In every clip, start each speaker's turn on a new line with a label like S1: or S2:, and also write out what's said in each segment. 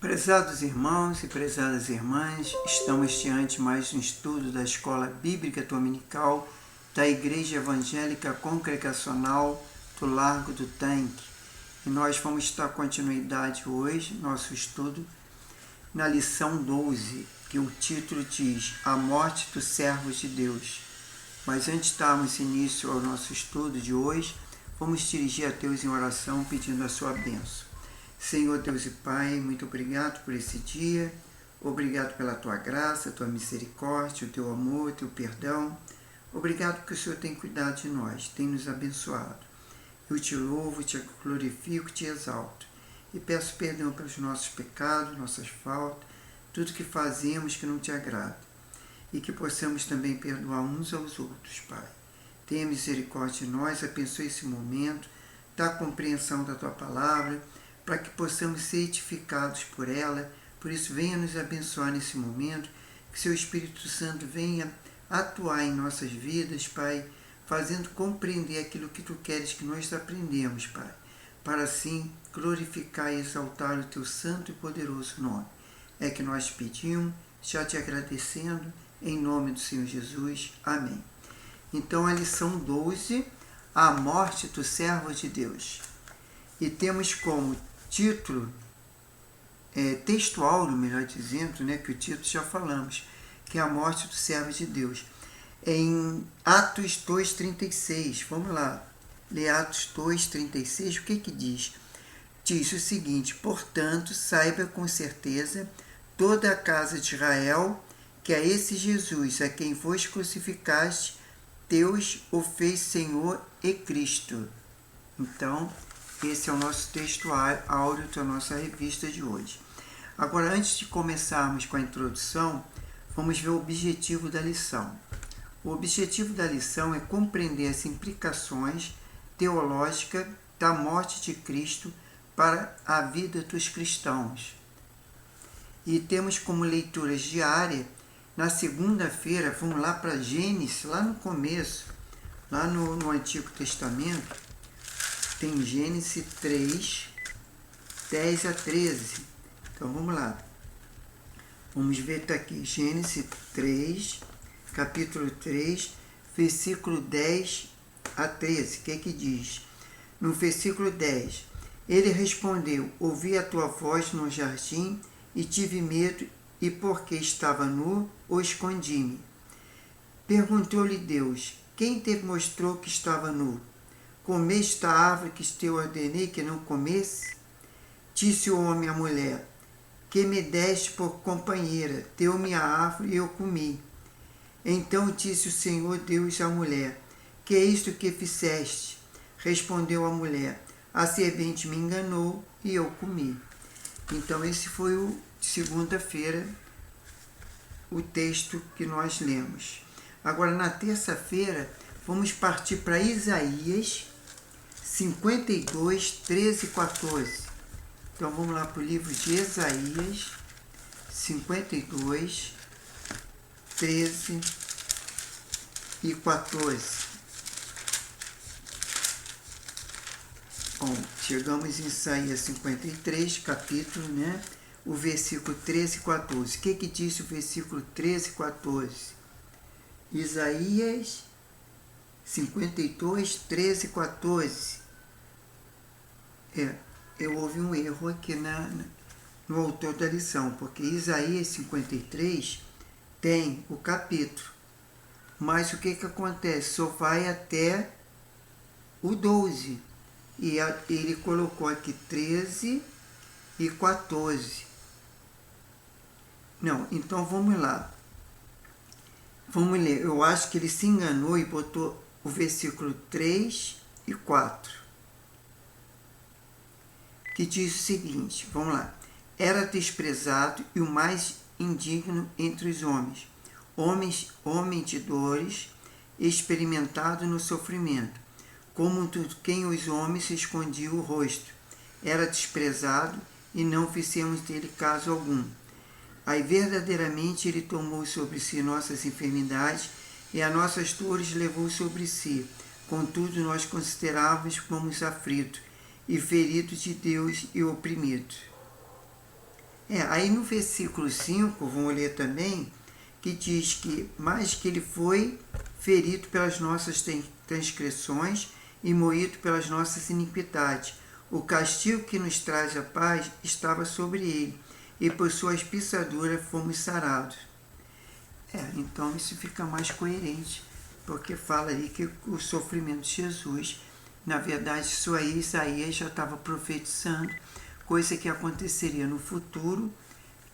S1: Prezados irmãos e prezadas irmãs, estamos diante de mais um estudo da Escola Bíblica Dominical da Igreja Evangélica Congregacional do Largo do Tanque. E nós vamos dar continuidade hoje, nosso estudo, na lição 12, que o título diz A Morte dos Servos de Deus. Mas antes de darmos início ao nosso estudo de hoje, vamos dirigir a Deus em oração pedindo a sua bênção. Senhor Deus e Pai, muito obrigado por esse dia, obrigado pela Tua graça, Tua misericórdia, o Teu amor, o Teu perdão. Obrigado porque o Senhor tem cuidado de nós, tem nos abençoado. Eu te louvo, te glorifico, te exalto e peço perdão pelos nossos pecados, nossas faltas, tudo que fazemos que não te agrada e que possamos também perdoar uns aos outros, Pai. Tenha misericórdia de nós, abençoe esse momento, dá compreensão da Tua palavra, para que possamos ser edificados por ela. Por isso, venha nos abençoar nesse momento, que Seu Espírito Santo venha atuar em nossas vidas, Pai, fazendo compreender aquilo que Tu queres que nós aprendemos, Pai, para assim glorificar e exaltar o Teu santo e poderoso nome. É que nós pedimos, já te agradecendo, em nome do Senhor Jesus. Amém. Então, a lição 12, a morte do servo de Deus. E temos como título textual, melhor dizendo, que o título já falamos, que é a morte do servo de Deus. Em Atos 2,36, vamos lá, ler Atos 2,36, o que diz? Diz o seguinte: portanto, saiba com certeza toda a casa de Israel que a esse Jesus, a quem vos crucificaste, Deus o fez Senhor e Cristo. Então, esse é o nosso texto áureo da nossa revista de hoje. Agora, antes de começarmos com a introdução, vamos ver o objetivo da lição. O objetivo da lição é compreender as implicações teológicas da morte de Cristo para a vida dos cristãos. E temos como leituras diárias, na segunda-feira, vamos lá para Gênesis, lá no começo, lá no Antigo Testamento, tem Gênesis 3, 10 a 13. Então vamos lá. Vamos ver, está aqui, Gênesis 3, capítulo 3, versículo 10 a 13. O que diz? No versículo 10, ele respondeu: ouvi a tua voz no jardim e tive medo, e porque estava nu, o escondi-me. Perguntou-lhe Deus: quem te mostrou que estava nu? Comeste a árvore que te ordenei que não comesse? Disse o homem à mulher: que me deste por companheira, deu-me a árvore e eu comi. Então disse o Senhor Deus à mulher: que é isto que fizeste? Respondeu a mulher: a serpente me enganou e eu comi. Então esse foi o segunda-feira, o texto que nós lemos. Agora, na terça-feira, vamos partir para Isaías 52, 13 e 14. Então, vamos lá para o livro de Isaías 52, 13 e 14. Bom, chegamos em Isaías 53, capítulo, o versículo 13 e 14. O que diz o versículo 13 e 14? Isaías 52, 13 e 14. Houve um erro aqui no autor da lição, porque Isaías 53 tem o capítulo, mas o que acontece? Só vai até o 12, e ele colocou aqui 13 e 14. Não, então vamos lá. Vamos ler. Eu acho que ele se enganou e botou o versículo 3 e 4. Que diz o seguinte, vamos lá. Era desprezado e o mais indigno entre os homens. Homem de dores, experimentado no sofrimento, como quem os homens se escondiam o rosto. Era desprezado e não fizemos dele caso algum. Aí verdadeiramente ele tomou sobre si nossas enfermidades e as nossas dores levou sobre si. Contudo, nós considerávamos como aflito e ferido de Deus e oprimido. Aí no versículo 5, vamos ler também, que diz que, mas que ele foi ferido pelas nossas transgressões e moído pelas nossas iniquidades. O castigo que nos traz a paz estava sobre ele, e por suas pisaduras fomos sarados. Então isso fica mais coerente, porque fala ali que o sofrimento de Jesus, na verdade isso aí Isaías já estava profetizando, coisa que aconteceria no futuro,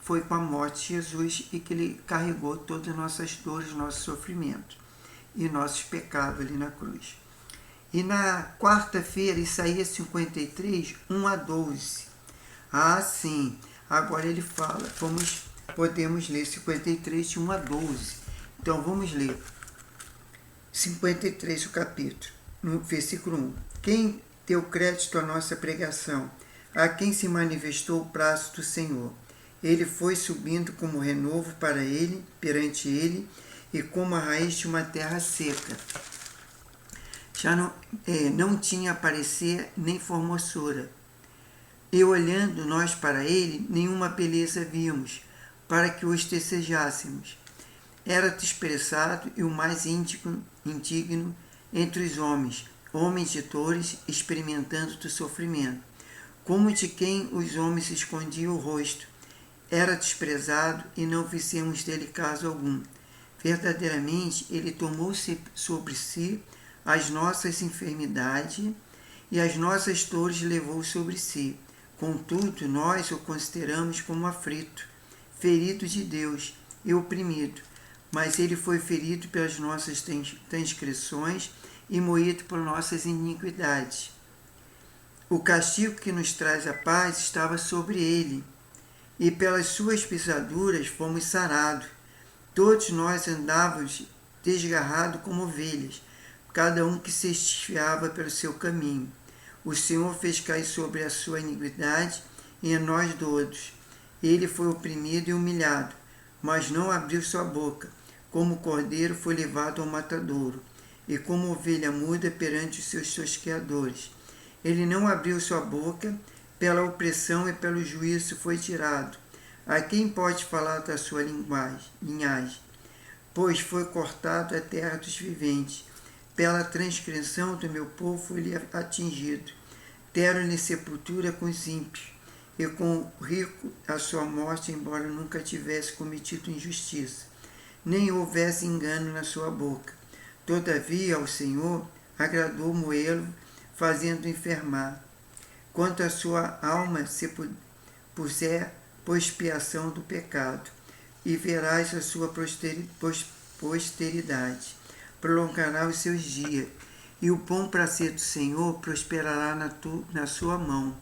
S1: foi com a morte de Jesus e que ele carregou todas as nossas dores, nossos sofrimentos e nossos pecados ali na cruz. E na quarta-feira, Isaías 53, 1 a 12. Sim, agora ele fala, podemos ler 53, de 1 a 12. Então vamos ler 53, o capítulo, no versículo 1. Quem deu crédito à nossa pregação? A quem se manifestou o braço do Senhor? Ele foi subindo como renovo para ele, perante ele, e como a raiz de uma terra seca. Já não tinha parecer nem formosura. E olhando nós para ele, nenhuma beleza vimos, para que os desejássemos. Era desprezado e o mais indigno entre os homens de dores, experimentando do sofrimento, como de quem os homens escondiam o rosto. Era desprezado e não fizemos dele caso algum. Verdadeiramente, ele tomou sobre si as nossas enfermidades e as nossas dores levou sobre si. Contudo, nós o consideramos como aflito, ferido de Deus e oprimido. Mas ele foi ferido pelas nossas transgressões e moído por nossas iniquidades. O castigo que nos traz a paz estava sobre ele, e pelas suas pisaduras fomos sarados. Todos nós andávamos desgarrados como ovelhas, cada um que se desviava pelo seu caminho. O Senhor fez cair sobre a sua iniquidade e a nós todos. Ele foi oprimido e humilhado, mas não abriu sua boca. Como cordeiro foi levado ao matadouro, e como ovelha muda perante os seus tosqueadores. Ele não abriu sua boca, pela opressão e pelo juízo foi tirado. A quem pode falar da sua linhagem? Pois foi cortado a terra dos viventes. Pela transgressão do meu povo foi ele atingido. Deram-lhe sepultura com os ímpios, e com o rico a sua morte, embora nunca tivesse cometido injustiça, nem houvesse engano na sua boca. Todavia, ao Senhor agradou moê-lo, fazendo enfermar. Quanto à sua alma se puser por expiação do pecado, e verás a sua posteridade. Prolongará os seus dias, e o bom prazer do Senhor prosperará na sua mão.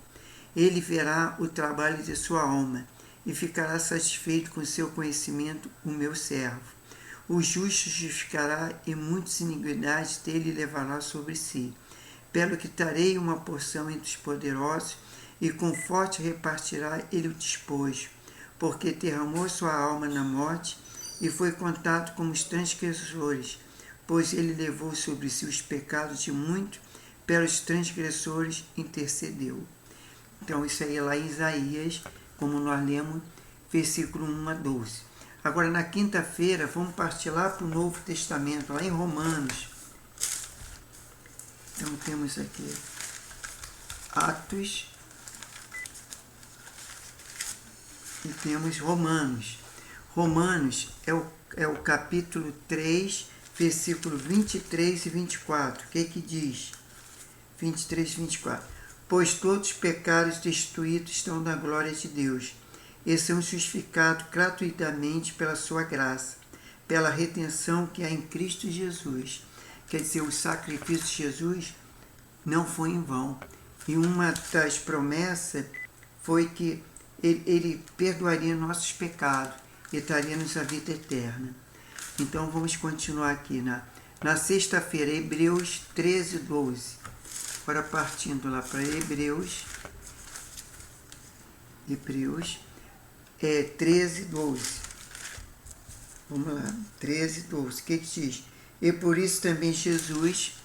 S1: Ele verá o trabalho de sua alma, e ficará satisfeito com seu conhecimento, o meu servo. O justo justificará, e muitas iniquidades dele levará sobre si. Pelo que darei uma porção entre os poderosos, e com forte repartirá ele o despojo, porque derramou sua alma na morte, e foi contado como os transgressores, pois ele levou sobre si os pecados de muitos, pelos transgressores intercedeu. Então isso aí é lá em Isaías, como nós lemos, versículo 1 a 12. Agora na quinta-feira vamos partir lá para o Novo Testamento, lá em Romanos. Então temos aqui Atos e temos Romanos. Romanos é o capítulo 3, versículo 23 e 24. O que diz? 23 e 24. Pois todos os pecados destruídos estão na glória de Deus, e são justificados gratuitamente pela sua graça, pela redenção que há em Cristo Jesus. Quer dizer, o sacrifício de Jesus não foi em vão. E uma das promessas foi que ele perdoaria nossos pecados e daria-nos a vida eterna. Então vamos continuar aqui na sexta-feira, Hebreus 13, 12. Agora partindo lá para Hebreus 13, 12. Vamos lá, 13, 12. O que diz? E por isso também Jesus,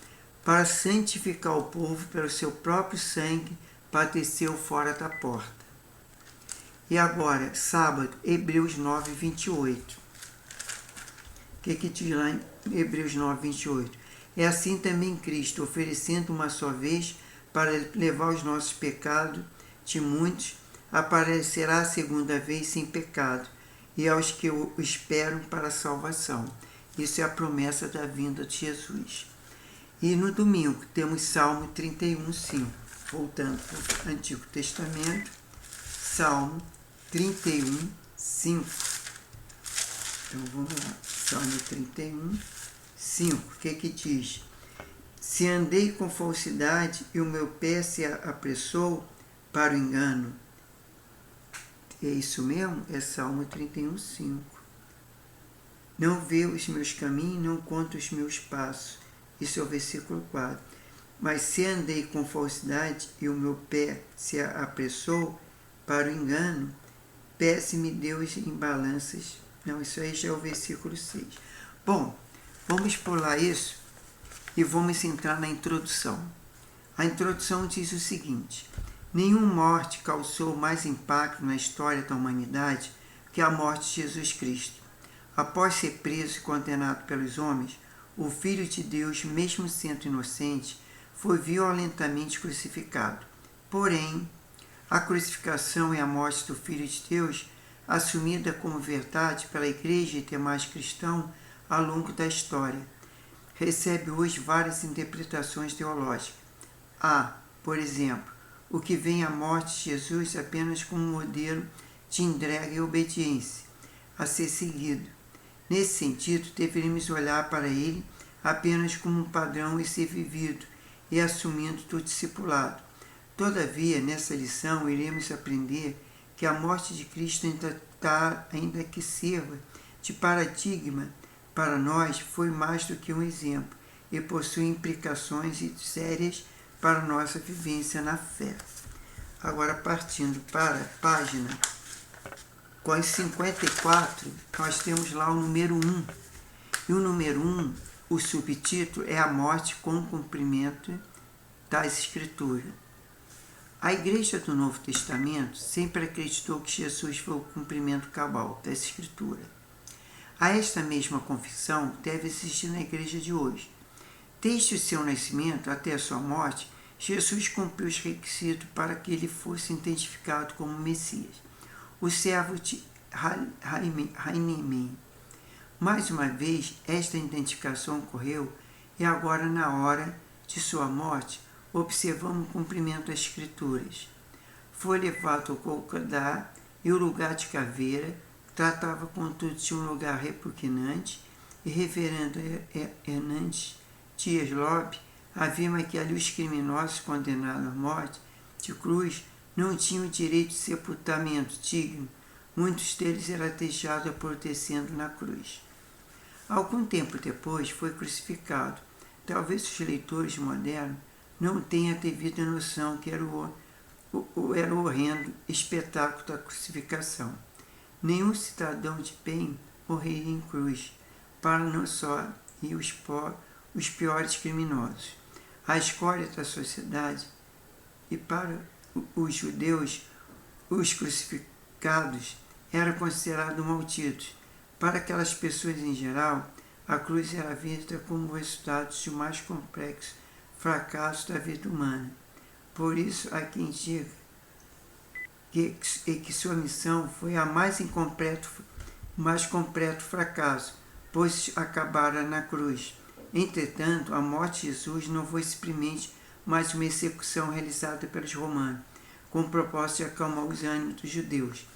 S1: para santificar o povo pelo seu próprio sangue, padeceu fora da porta. E agora, sábado, Hebreus 9, 28. O que diz lá em Hebreus 9, 28? É assim também Cristo, oferecendo uma só vez para levar os nossos pecados de muitos, aparecerá a segunda vez sem pecado, e aos que o esperam para a salvação. Isso é a promessa da vinda de Jesus. E no domingo temos Salmo 31, 5. Voltando para o Antigo Testamento, Salmo 31, 5. Então vamos lá, Salmo 31, 5. O que diz? Se andei com falsidade e o meu pé se apressou para o engano. É isso mesmo? É Salmo 31, 5. Não vê os meus caminhos, não conta os meus passos. Isso é o versículo 4. Mas se andei com falsidade e o meu pé se apressou para o engano, pese-me Deus em balanças. Não, isso aí já é o versículo 6. Bom, vamos pular isso e vamos entrar na introdução. A introdução diz o seguinte: nenhuma morte causou mais impacto na história da humanidade que a morte de Jesus Cristo. Após ser preso e condenado pelos homens, o Filho de Deus, mesmo sendo inocente, foi violentamente crucificado. Porém, a crucificação e a morte do Filho de Deus, assumida como verdade pela Igreja e demais cristãos ao longo da história, recebe hoje várias interpretações teológicas. Há, por exemplo, o que vê a morte de Jesus apenas como um modelo de entrega e obediência a ser seguido. Nesse sentido, deveríamos olhar para ele apenas como um padrão a ser vivido e assumindo do discipulado. Todavia, nessa lição, iremos aprender que a morte de Cristo ainda que sirva de paradigma para nós, foi mais do que um exemplo e possui implicações sérias para a nossa vivência na fé. Agora, partindo para a página com as 54, nós temos lá o número 1. E o número 1, o subtítulo é a morte com o cumprimento das Escrituras. A Igreja do Novo Testamento sempre acreditou que Jesus foi o cumprimento cabal das Escrituras. A esta mesma confissão deve existir na Igreja de hoje. Desde o seu nascimento até a sua morte, Jesus cumpriu os requisitos para que ele fosse identificado como Messias, o servo de Rainemim. Mais uma vez, esta identificação ocorreu e agora, na hora de sua morte, observamos o cumprimento das Escrituras. Foi levado ao Golgotá e o lugar de caveira, tratava contudo de um lugar repugnante, e reverendo Hernandes Dias Lopes afirma que ali os criminosos condenados à morte de cruz não tinham direito de sepultamento digno, muitos deles eram deixados apodrecendo na cruz. Algum tempo depois foi crucificado. Talvez os leitores modernos não tenham a devida noção que era o horrendo espetáculo da crucificação. Nenhum cidadão de bem morreria em cruz, para não só e os piores criminosos. A escória da sociedade, e para os judeus, os crucificados eram considerados malditos. Para aquelas pessoas em geral, a cruz era vista como o resultado de um mais complexo fracasso da vida humana. Por isso, há quem diga que sua missão foi a mais completo fracasso, pois acabara na cruz. Entretanto, a morte de Jesus não foi simplesmente mais uma execução realizada pelos romanos, com o propósito de acalmar os ânimos dos judeus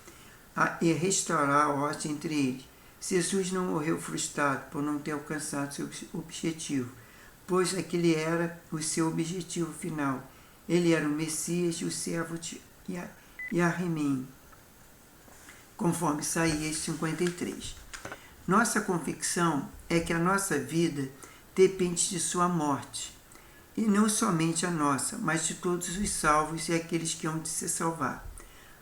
S1: e restaurar a ordem entre eles. Jesus não morreu frustrado por não ter alcançado seu objetivo, pois aquele era o seu objetivo final. Ele era o Messias e o servo de Yahweh, conforme Isaías 53. Nossa convicção é que a nossa vida depende de sua morte, e não somente a nossa, mas de todos os salvos e aqueles que hão de se salvar.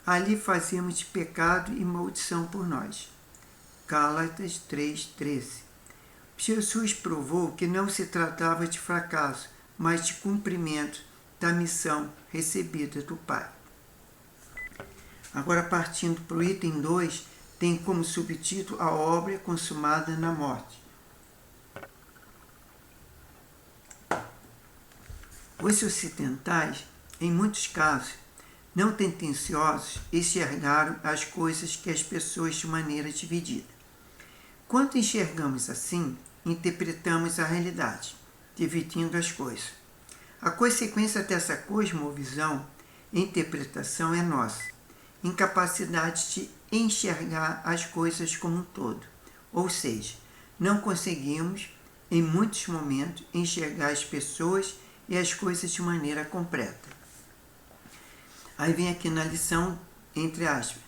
S1: Ali fazemos de pecado e maldição por nós. Gálatas 3:13. Jesus provou que não se tratava de fracasso, mas de cumprimento da missão recebida do Pai. Agora, partindo para o item 2, tem como subtítulo a obra consumada na morte. Os ocidentais, em muitos casos, não tendenciosos, enxergaram as coisas que as pessoas de maneira dividida. Quando enxergamos assim, interpretamos a realidade, dividindo as coisas. A consequência dessa cosmovisão, interpretação é nossa, incapacidade de enxergar as coisas como um todo, ou seja, não conseguimos, em muitos momentos, enxergar as pessoas e as coisas de maneira completa. Aí vem aqui na lição, entre aspas,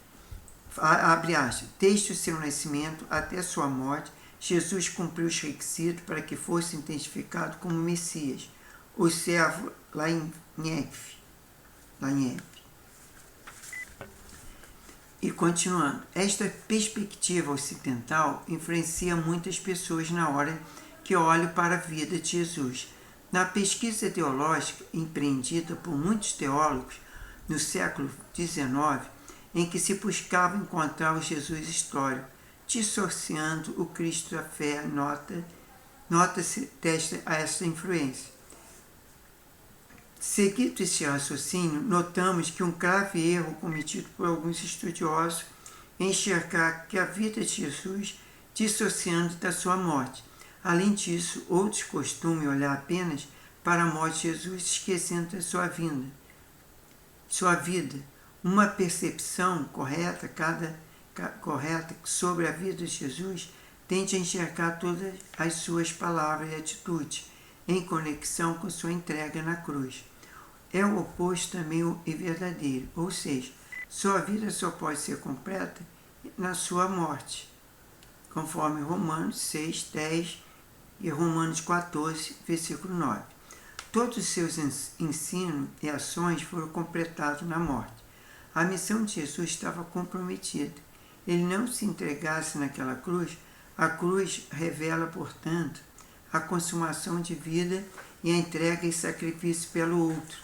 S1: abre aspas, desde o seu nascimento até sua morte, Jesus cumpriu os requisitos para que fosse identificado como Messias, o servo Lainef. E continuando, esta perspectiva ocidental influencia muitas pessoas na hora que olham para a vida de Jesus. Na pesquisa teológica empreendida por muitos teólogos no século XIX, em que se buscava encontrar o Jesus histórico, dissociando o Cristo da fé, nota-se esta influência. Seguido esse raciocínio, notamos que um grave erro cometido por alguns estudiosos é enxergar que a vida de Jesus dissociando da sua morte. Além disso, outros costumam olhar apenas para a morte de Jesus, esquecendo da sua vida. Uma percepção correta sobre a vida de Jesus tende a enxergar todas as suas palavras e atitudes em conexão com sua entrega na cruz. É o oposto também e verdadeiro, ou seja, sua vida só pode ser completa na sua morte, conforme Romanos 6, 10 e Romanos 14, versículo 9. Todos os seus ensinos e ações foram completados na morte. A missão de Jesus estava comprometida. Ele não se entregasse naquela cruz. A cruz revela, portanto, a consumação de vida e a entrega e sacrifício pelo outro.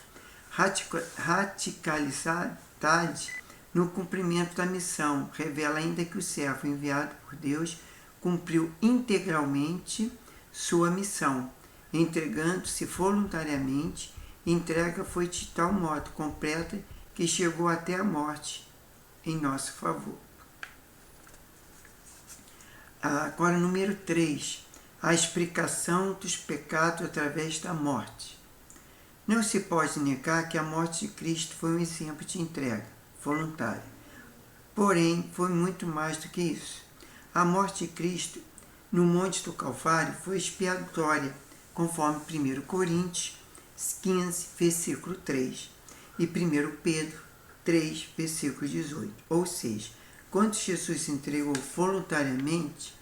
S1: Radicalidade no cumprimento da missão revela ainda que o servo enviado por Deus cumpriu integralmente sua missão, entregando-se voluntariamente. Entrega foi de tal modo completa que chegou até a morte em nosso favor. Agora, número 3. A explicação dos pecados através da morte. Não se pode negar que a morte de Cristo foi um exemplo de entrega voluntária. Porém, foi muito mais do que isso. A morte de Cristo no Monte do Calvário foi expiatória, conforme 1 Coríntios 15, versículo 3 e 1 Pedro 3, versículo 18. Ou seja, quando Jesus se entregou voluntariamente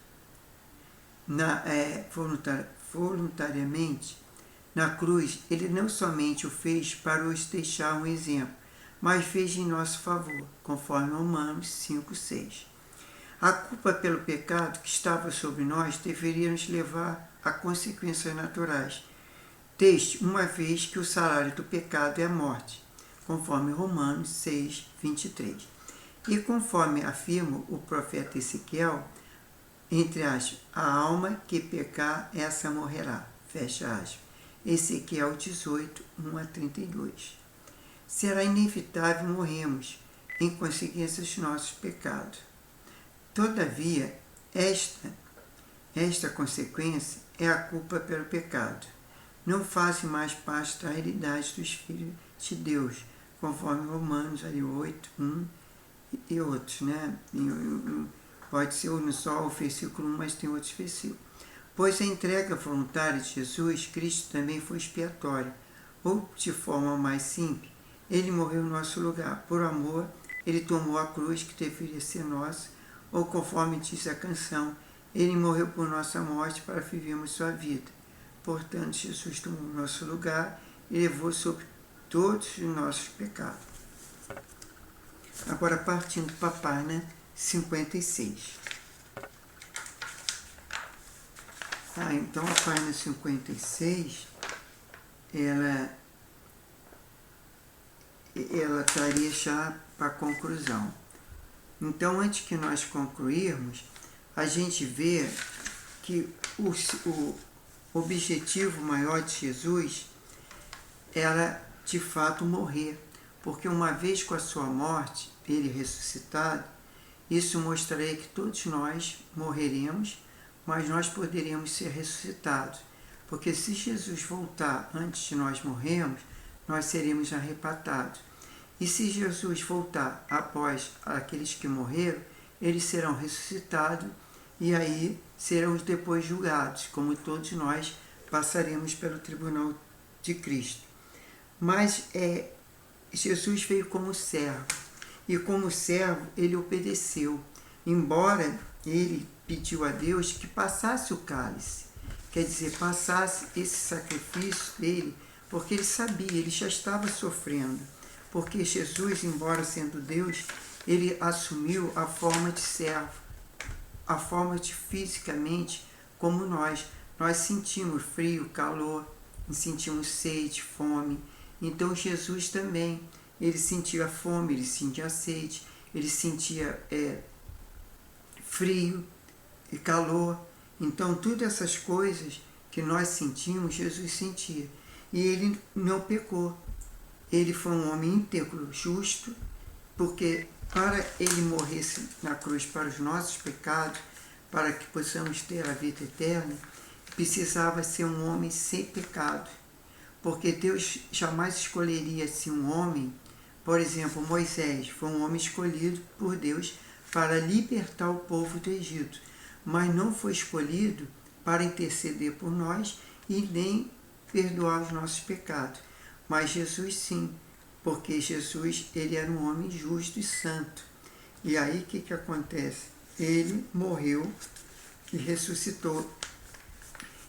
S1: na cruz, ele não somente o fez para nos deixar um exemplo, mas fez em nosso favor, conforme Romanos 5, 6. A culpa pelo pecado que estava sobre nós deveria nos levar a consequências naturais deste, uma vez que o salário do pecado é a morte, conforme Romanos 6, 23. E conforme afirma o profeta Ezequiel, entre aspas, a alma que pecar, essa morrerá, fecha aspas. Ezequiel 18, 1 a 32. Será inevitável morrermos em consequência dos nossos pecados. Todavia, esta consequência é a culpa pelo pecado. Não faz mais parte da realidade dos filhos de Deus, conforme Romanos 8, 1 e outros, né? Pode ser só o versículo 1, mas tem outros versículos. Pois a entrega voluntária de Jesus Cristo também foi expiatória, ou de forma mais simples, ele morreu em nosso lugar. Por amor, ele tomou a cruz que deveria ser nossa, ou conforme diz a canção, ele morreu por nossa morte para vivermos sua vida. Portanto, Jesus tomou o nosso lugar e levou sobre todos os nossos pecados. Agora, partindo para a página 56. Então, a página 56, ela estaria já para a conclusão. Então, antes que nós concluirmos, a gente vê que o objetivo maior de Jesus era, de fato, morrer. Porque uma vez com a sua morte, ele ressuscitado, isso mostraria que todos nós morreremos, mas nós poderíamos ser ressuscitados. Porque se Jesus voltar antes de nós morrermos, nós seremos arrebatados. E se Jesus voltar após aqueles que morreram, eles serão ressuscitados e aí serão depois julgados, como todos nós passaremos pelo tribunal de Cristo. Mas Jesus veio como servo, e como servo ele obedeceu, embora ele pediu a Deus que passasse o cálice, quer dizer, passasse esse sacrifício dele, porque ele sabia, ele já estava sofrendo, porque Jesus, embora sendo Deus, ele assumiu a forma de servo, a forma de fisicamente como nós sentimos frio, calor, sentimos sede, fome. Então Jesus também, ele sentia fome, ele sentia sede, ele sentia frio e calor. Então todas essas coisas que nós sentimos, Jesus sentia. E ele não pecou. Ele foi um homem íntegro, justo, porque para ele morresse na cruz para os nossos pecados, para que possamos ter a vida eterna, precisava ser um homem sem pecado. Porque Deus jamais escolheria assim um homem, por exemplo, Moisés foi um homem escolhido por Deus para libertar o povo do Egito, mas não foi escolhido para interceder por nós e nem perdoar os nossos pecados. Mas Jesus sim, porque Jesus ele era um homem justo e santo. E aí o que acontece? Ele morreu e ressuscitou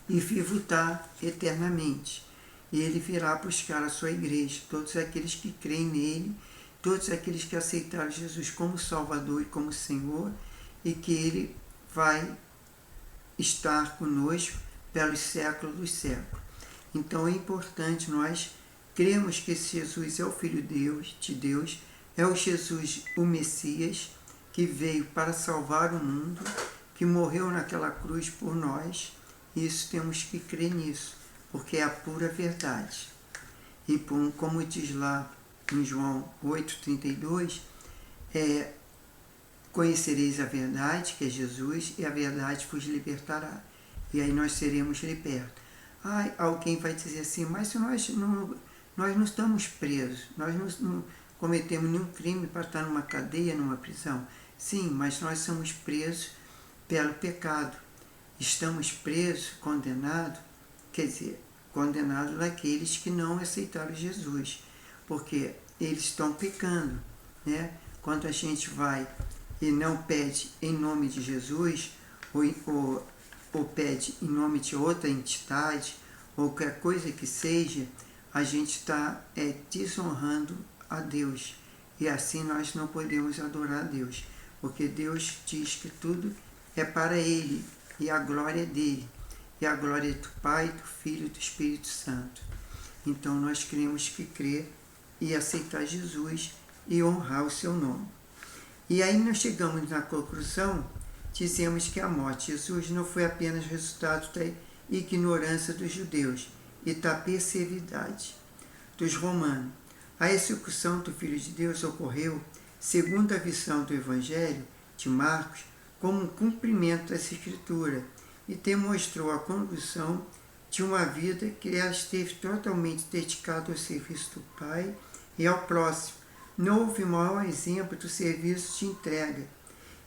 S1: e vivo está eternamente. E ele virá buscar a sua igreja, todos aqueles que creem nele, todos aqueles que aceitaram Jesus como Salvador e como Senhor, e que ele vai estar conosco pelos séculos dos séculos. Então é importante nós cremos que esse Jesus é o Filho de Deus, é o Jesus, o Messias, que veio para salvar o mundo, que morreu naquela cruz por nós. Isso temos que crer nisso, porque é a pura verdade. E como diz lá em João 8,32, conhecereis a verdade, que é Jesus, e a verdade vos libertará. E aí nós seremos libertos. Alguém vai dizer assim, mas se nós não estamos presos, nós não cometemos nenhum crime para estar numa cadeia, numa prisão. Sim, mas nós somos presos pelo pecado. Estamos presos, condenados, quer dizer, condenados daqueles que não aceitaram Jesus, porque eles estão pecando, né? Quando a gente vai e não pede em nome de Jesus, ou pede em nome de outra entidade, ou qualquer coisa que seja, a gente está desonrando a Deus. E assim nós não podemos adorar a Deus, porque Deus diz que tudo é para Ele, e a glória é dele, e a glória é do Pai, do Filho e do Espírito Santo. Então nós temos que crer e aceitar Jesus e honrar o seu nome. E aí nós chegamos na conclusão, dizemos que a morte de Jesus não foi apenas resultado da ignorância dos judeus e da perseveridade dos romanos. A execução do Filho de Deus ocorreu, segundo a visão do Evangelho de Marcos, como um cumprimento dessa escritura e demonstrou a condução de uma vida que ela esteve totalmente dedicada ao serviço do Pai e ao próximo. Não houve maior exemplo do serviço de entrega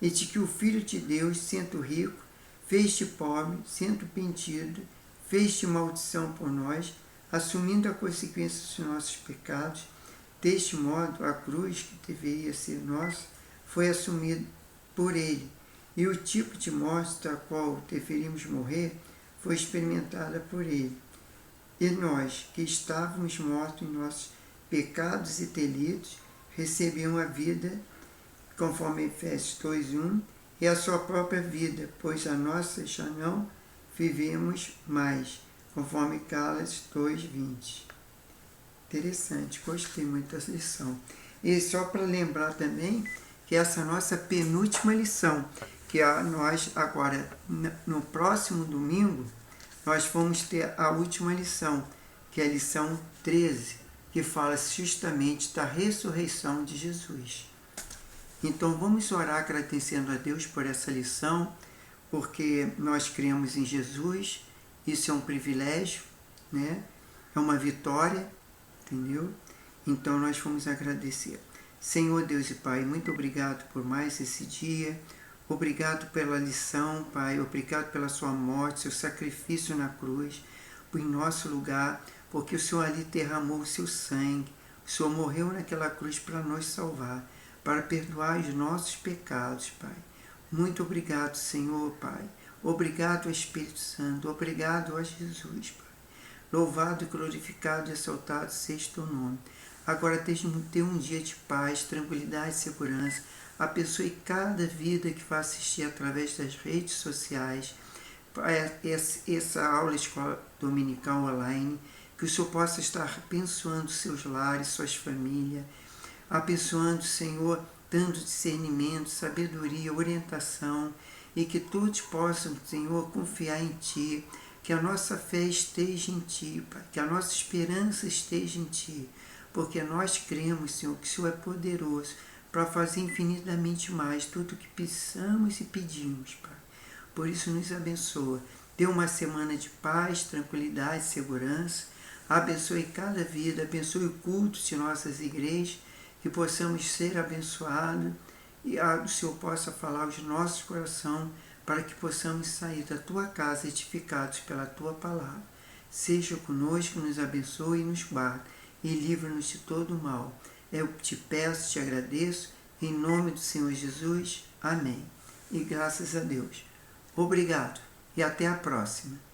S1: e de que o Filho de Deus, sendo rico, fez-te pobre, sendo pedido, fez-te maldição por nós, assumindo a consequência dos nossos pecados. Deste modo, a cruz, que deveria ser nossa, foi assumida por ele, e o tipo de morte da qual deveríamos morrer foi experimentada por ele. E nós, que estávamos mortos em nossos pecados e delitos, recebemos a vida, conforme Efésios 2:1, e a sua própria vida, pois a nossa já não vivemos mais, conforme Gálatas 2:20. Interessante, gostei muito dessa lição. E só para lembrar também que essa é a nossa penúltima lição, que nós agora, no próximo domingo, nós vamos ter a última lição, que é a lição 13, que fala justamente da ressurreição de Jesus. Então vamos orar agradecendo a Deus por essa lição, porque nós cremos em Jesus, isso é um privilégio, né? É uma vitória, entendeu? Então nós vamos agradecer. Senhor Deus e Pai, muito obrigado por mais esse dia, obrigado pela lição, Pai, obrigado pela sua morte, seu sacrifício na cruz, em nosso lugar, porque o Senhor ali derramou o seu sangue, o Senhor morreu naquela cruz para nos salvar, para perdoar os nossos pecados, Pai. Muito obrigado, Senhor, Pai. Obrigado, Espírito Santo. Obrigado a Jesus, Pai. Louvado, glorificado e exaltado seja o teu nome. Agora tenha um dia de paz, tranquilidade e segurança. Abençoe cada vida que vai assistir através das redes sociais essa aula escola dominical online, que o Senhor possa estar abençoando seus lares, suas famílias, abençoando, Senhor, dando discernimento, sabedoria, orientação, e que todos possam, Senhor, confiar em Ti, que a nossa fé esteja em Ti, Pai, que a nossa esperança esteja em Ti, porque nós cremos, Senhor, que o Senhor é poderoso para fazer infinitamente mais tudo o que precisamos e pedimos, Pai. Por isso nos abençoa. Dê uma semana de paz, tranquilidade, segurança. Abençoe cada vida, abençoe o culto de nossas igrejas, que possamos ser abençoados e o Senhor possa falar aos nossos corações para que possamos sair da Tua casa edificados pela Tua palavra. Seja conosco, nos abençoe e nos guarde e livra-nos de todo o mal. Eu te peço, te agradeço, em nome do Senhor Jesus. Amém. E graças a Deus. Obrigado e até a próxima.